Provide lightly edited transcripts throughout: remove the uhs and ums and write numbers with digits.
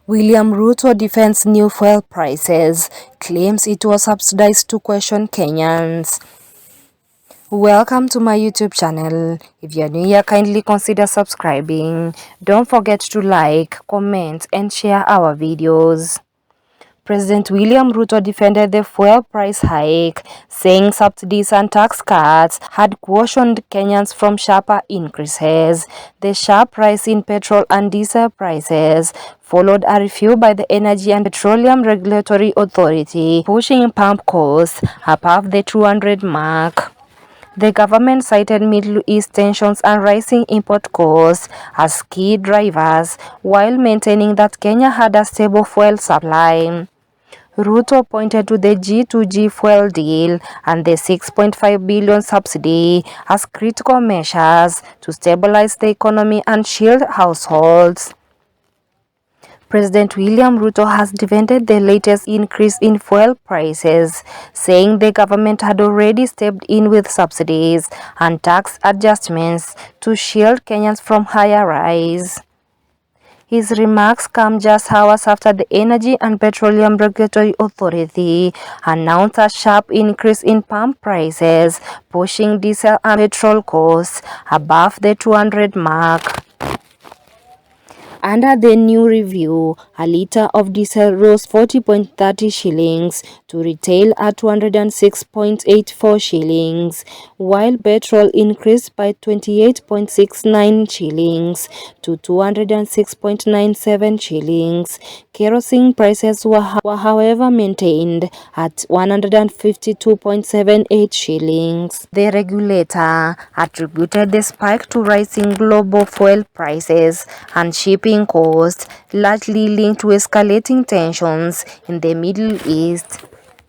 William Ruto defends new fuel prices, claims it was subsidized to question Kenyans. Welcome to my YouTube channel. If you're new here, kindly consider subscribing. Don't forget to like, comment, and share our videos. President William Ruto defended the fuel price hike, saying subsidies and tax cuts had cautioned Kenyans from sharper increases. The sharp rise in petrol and diesel prices followed a review by the Energy and Petroleum Regulatory Authority, pushing pump costs above the 200 mark. The government cited Middle East tensions and rising import costs as key drivers, while maintaining that Kenya had a stable fuel supply. Ruto pointed to the G2G fuel deal and the 6.5 billion subsidy as critical measures to stabilize the economy and shield households. President William Ruto has defended the latest increase in fuel prices, saying the government had already stepped in with subsidies and tax adjustments to shield Kenyans from higher rise. His remarks come just hours after the Energy and Petroleum Regulatory Authority announced a sharp increase in pump prices, pushing diesel and petrol costs above the 200 mark. Under the new review, a litre of diesel rose 40.30 shillings to retail at 206.84 shillings, while petrol increased by 28.69 shillings to 206.97 shillings. Kerosene prices were however maintained at 152.78 shillings. The regulator attributed the spike to rising global fuel prices and shipping costs, largely linked to escalating tensions in the Middle East.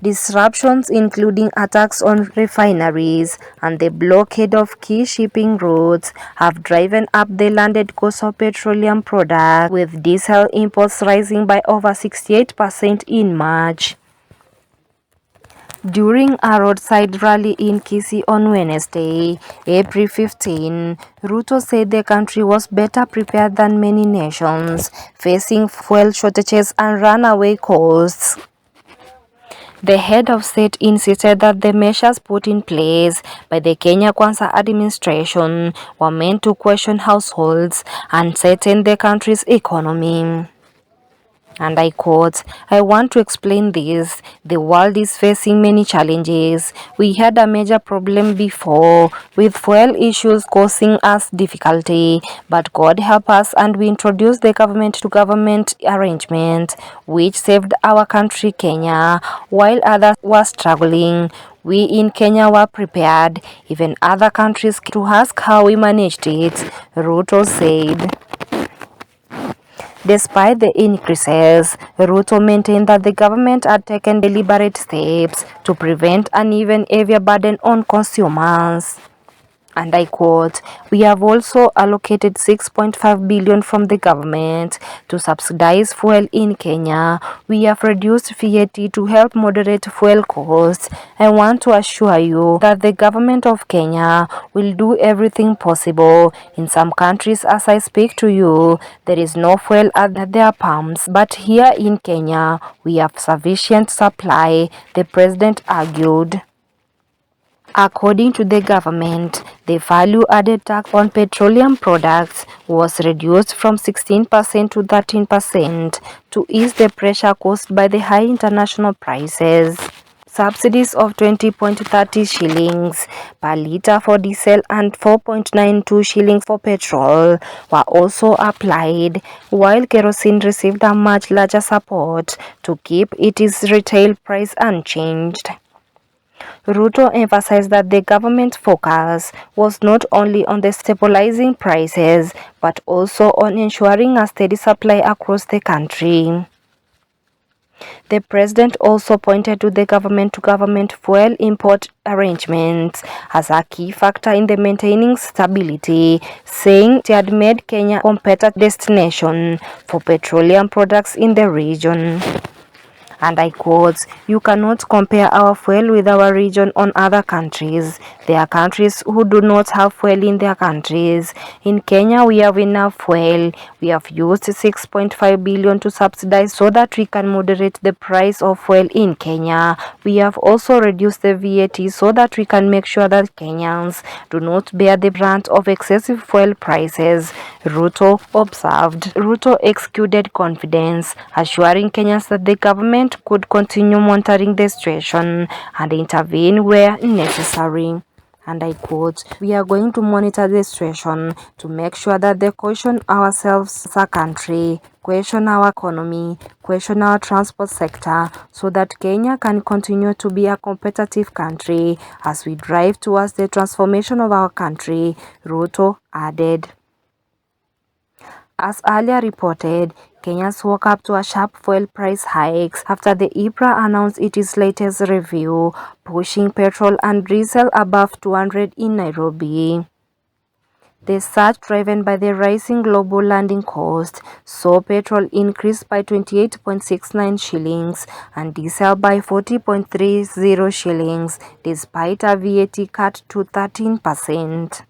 Disruptions including attacks on refineries and the blockade of key shipping routes have driven up the landed cost of petroleum products, with diesel imports rising by over 68% in March. During a roadside rally in Kisii on Wednesday, April 15, Ruto said the country was better prepared than many nations, facing fuel shortages and runaway costs. The head of state insisted that the measures put in place by the Kenya Kwanza administration were meant to question households and strengthen the country's economy. And I quote, "I want to explain this. The world is facing many challenges. We had a major problem before, with fuel issues causing us difficulty, but God help us and we introduced the government-to-government arrangement, which saved our country Kenya, while others were struggling. We in Kenya were prepared. Even other countries came to ask how we managed it," Ruto said. Despite the increases, Ruto maintained that the government had taken deliberate steps to prevent an even heavier burden on consumers. And I quote, "We have also allocated 6.5 billion from the government to subsidize fuel in Kenya. We have reduced VAT to help moderate fuel costs. I want to assure you that the government of Kenya will do everything possible. In some countries, as I speak to you, there is no fuel at their pumps, but here in Kenya, we have sufficient supply," the president argued. According to the government, the value-added tax on petroleum products was reduced from 16% to 13% to ease the pressure caused by the high international prices. Subsidies of 20.30 shillings per litre for diesel and 4.92 shillings for petrol were also applied, while kerosene received a much larger support to keep its retail price unchanged. Ruto emphasized that the government's focus was not only on the stabilizing prices, but also on ensuring a steady supply across the country. The president also pointed to the government-to-government fuel import arrangements as a key factor in the maintaining stability, saying it had made Kenya a competitive destination for petroleum products in the region. And I quote, "You cannot compare our fuel with our region on other countries. There are countries who do not have fuel in their countries. In Kenya, we have enough fuel. We have used 6.5 billion to subsidize so that we can moderate the price of fuel in Kenya. We have also reduced the VAT so that we can make sure that Kenyans do not bear the brunt of excessive fuel prices, Ruto observed. Ruto exuded confidence, assuring Kenyans that the government could continue monitoring the situation and intervene where necessary. And I quote, "We are going to monitor the situation to make sure that they question ourselves as a country, question our economy, question our transport sector, so that Kenya can continue to be a competitive country as we drive towards the transformation of our country," Ruto added. As earlier reported, Kenyans woke up to a sharp fuel price hikes after the EPRA announced its latest review, pushing petrol and diesel above 200 in Nairobi. The surge, driven by the rising global landing cost, saw petrol increase by 28.69 shillings and diesel by 40.30 shillings, despite a VAT cut to 13%.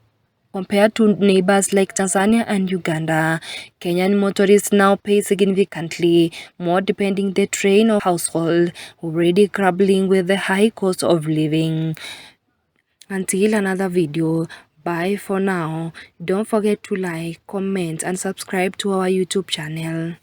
Compared to neighbors like Tanzania and Uganda, Kenyan motorists now pay significantly more, depending the train or household already grappling with the high cost of living. Until another video, bye for now. Don't forget to like, comment and subscribe to our YouTube channel.